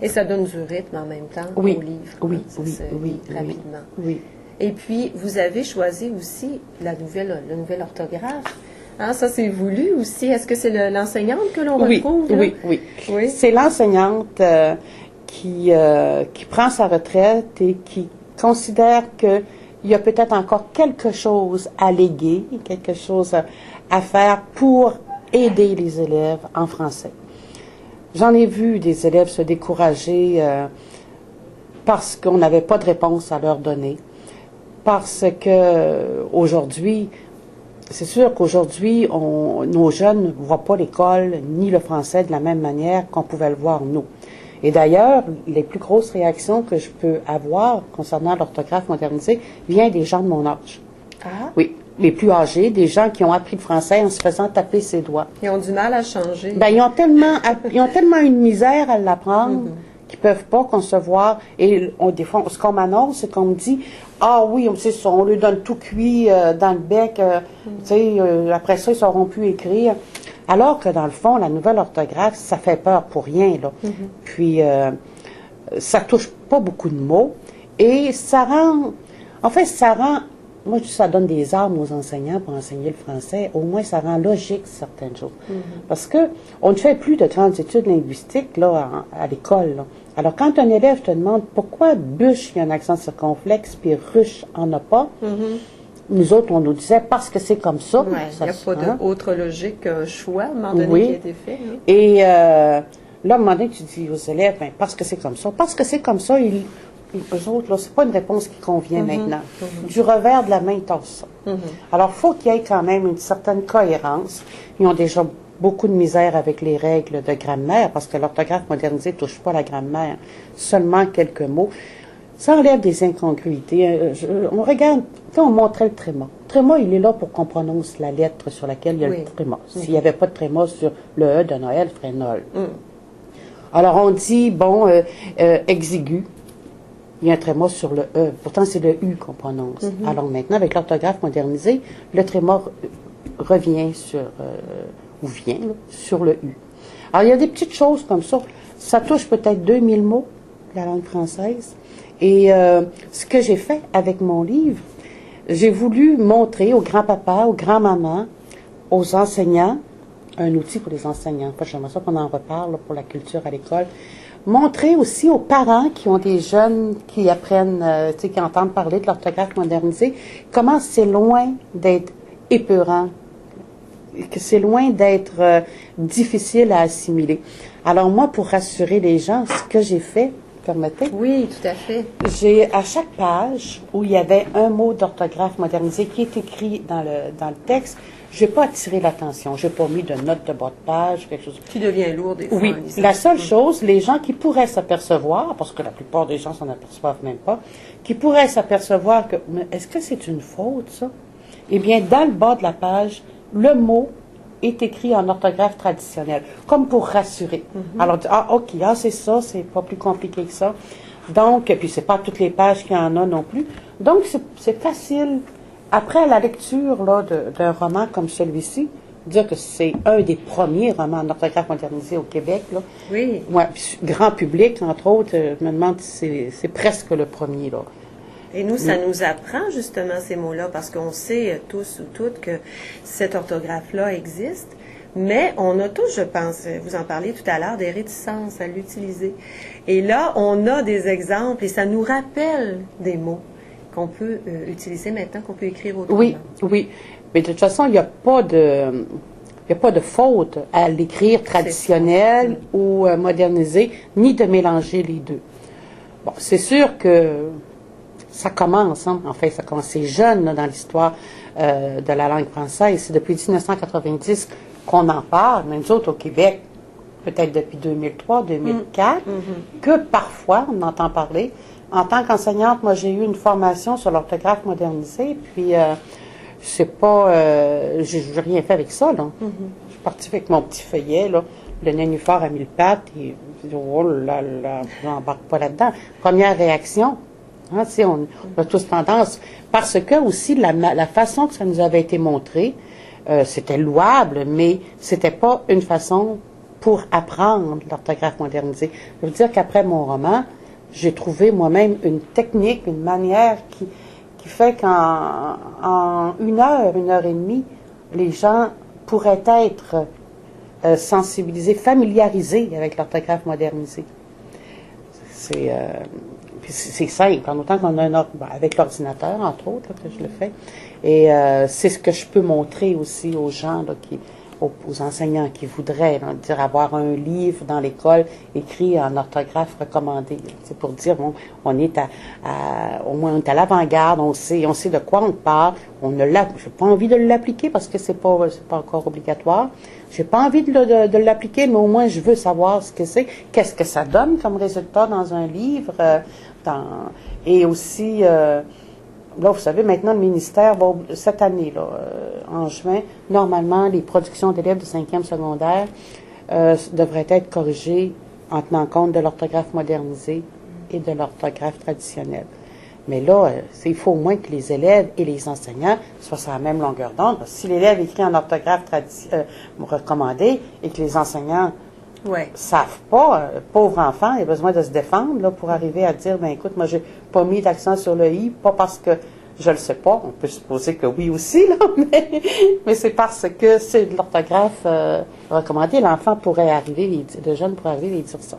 Et ça donne du rythme en même temps Oui, au livre. oui, Ça oui, se oui, lit rapidement. oui. Et puis, vous avez choisi aussi le nouvel orthographe. Hein, ça, c'est voulu aussi. Est-ce que c'est l'enseignante que l'on retrouve? Là? Oui, oui. C'est l'enseignante qui prend sa retraite et qui considère qu'il y a peut-être encore quelque chose à léguer, quelque chose à faire pour aider les élèves en français. J'en ai vu des élèves se décourager parce qu'on n'avait pas de réponse à leur donner. Parce que aujourd'hui, c'est sûr qu'aujourd'hui, nos jeunes ne voient pas l'école ni le français de la même manière qu'on pouvait le voir nous. Et d'ailleurs, les plus grosses réactions que je peux avoir concernant l'orthographe modernisée viennent des gens de mon âge. Ah. Oui, les plus âgés, des gens qui ont appris le français en se faisant taper ses doigts. Ils ont du mal à changer. Ben, ils ont tellement une misère à l'apprendre qu'ils peuvent pas concevoir. Et des fois, ce qu'on m'annonce, c'est qu'on me dit, ah oui, c'est ça, on lui donne tout cuit dans le bec, tu sais, après ça, ils sauront plus écrire. Alors que dans le fond, la nouvelle orthographe, ça fait peur pour rien, là. Puis, ça touche pas beaucoup de mots. Et ça rend, moi, je dis, ça donne des armes aux enseignants pour enseigner le français. Au moins, ça rend logique certaines choses. Parce que on ne fait plus de grandes études linguistiques là, à l'école. Là. Alors, quand un élève te demande pourquoi bûche, il y a un accent circonflexe, puis ruche en a pas, nous autres, on nous disait parce que c'est comme ça. Ouais, il n'y a pas d'autre logique qu'un choix, à un moment donné, qui a été fait. Oui. Et là, à un moment donné, tu dis aux élèves, ben, parce que c'est comme ça. Parce que c'est comme ça, eux autres, là, c'est pas une réponse qui convient maintenant. Du revers de la main, ils tassent ça. Alors, il faut qu'il y ait quand même une certaine cohérence. Ils ont déjà beaucoup de misère avec les règles de grammaire, parce que l'orthographe modernisée ne touche pas la grammaire, seulement quelques mots. Ça enlève des incongruités. On regarde, quand on montrait le tréma. Le tréma, il est là pour qu'on prononce la lettre sur laquelle il y a le tréma. S'il n'y avait pas de tréma sur le E de Noël, il ferait Nol. Alors, on dit, bon, exigu. Il y a un tréma sur le E. Pourtant, c'est le U qu'on prononce. Alors maintenant, avec l'orthographe modernisée, le tréma revient sur, sur le U. Alors, il y a des petites choses comme ça. Ça touche peut-être 2000 mots, la langue française. Et ce que j'ai fait avec mon livre, j'ai voulu montrer aux grands-papas, aux grands-mamans, aux enseignants, un outil pour les enseignants. Enfin, j'aimerais ça qu'on en reparle là, pour la culture à l'école. Montrer aussi aux parents qui ont des jeunes qui apprennent, qui entendent parler de l'orthographe modernisée, comment c'est loin d'être épeurant, que c'est loin d'être difficile à assimiler. Alors moi, pour rassurer les gens, ce que j'ai fait, permettez? Oui, tout à fait. J'ai, à chaque page où il y avait un mot d'orthographe modernisé qui est écrit dans le texte, je n'ai pas attiré l'attention. Je n'ai pas mis de notes de bas de page, quelque chose. Qui devient lourd des fois. Oui. La seule chose, les gens qui pourraient s'apercevoir, parce que la plupart des gens s'en aperçoivent même pas, qui pourraient s'apercevoir que, mais est-ce que c'est une faute, ça? Eh bien, dans le bas de la page, le mot est écrit en orthographe traditionnelle, comme pour rassurer. Alors, OK, c'est ça, c'est pas plus compliqué que ça. Donc, puis c'est pas toutes les pages qu'il y en a non plus. Donc, c'est facile. Après la lecture là d'un roman comme celui-ci, dire que c'est un des premiers romans en orthographe modernisée au Québec, là. Oui. Ouais, grand public, entre autres, je me demande si c'est presque le premier, là. Et nous, ça nous apprend justement ces mots-là, parce qu'on sait tous ou toutes que cette orthographe-là existe, mais on a tous, je pense, vous en parliez tout à l'heure, des réticences à l'utiliser. Et là, on a des exemples et ça nous rappelle des mots qu'on peut utiliser maintenant, qu'on peut écrire autrement. Oui, oui. Mais de toute façon, il n'y a pas de faute à l'écrire traditionnel ou modernisé, ni de mélanger les deux. Bon, c'est sûr que ça commence, hein, en fait, ça commence, c'est jeune là, dans l'histoire de la langue française. C'est depuis 1990 qu'on en parle, même nous autres au Québec, peut-être depuis 2003, 2004, que parfois on entend parler. En tant qu'enseignante, moi j'ai eu une formation sur l'orthographe modernisée, puis j'ai rien fait avec ça, là. Je suis partie avec mon petit feuillet, là, le nénuphar à 1000 pattes, et oh là là, je n'embarque pas là-dedans. Première réaction. Hein, on a tous tendance, parce que aussi la façon que ça nous avait été montré, c'était louable, mais c'était pas une façon pour apprendre l'orthographe modernisée. Je veux dire qu'après mon roman, j'ai trouvé moi-même une technique, une manière qui fait qu'en 1 heure et demie, les gens pourraient être sensibilisés, familiarisés avec l'orthographe modernisée. C'est simple, en autant qu'on a avec l'ordinateur, entre autres, là, que je le fais. Et c'est ce que je peux montrer aussi aux gens, là, aux enseignants qui voudraient, là, dire avoir un livre dans l'école écrit en orthographe recommandée. C'est pour dire, bon, on est au moins on est à l'avant-garde, on sait de quoi on parle. J'ai pas envie de l'appliquer parce que c'est pas encore obligatoire. J'ai pas envie de l'appliquer, mais au moins je veux savoir ce que c'est, qu'est-ce que ça donne comme résultat dans un livre, et aussi, là, vous savez, maintenant, le ministère va, cette année, là, en juin, normalement, les productions d'élèves de 5e secondaire devraient être corrigées en tenant compte de l'orthographe modernisée et de l'orthographe traditionnelle. Mais là, il faut au moins que les élèves et les enseignants soient sur la même longueur d'onde. Si l'élève écrit en orthographe recommandée et que les enseignants savent pas, pauvre enfant, il a besoin de se défendre là, pour arriver à dire, ben écoute, moi j'ai pas mis d'accent sur le i, pas parce que je le sais pas, on peut supposer que oui aussi, là, mais c'est parce que c'est de l'orthographe recommandée, l'enfant pourrait arriver, le jeune pourrait arriver et dire ça.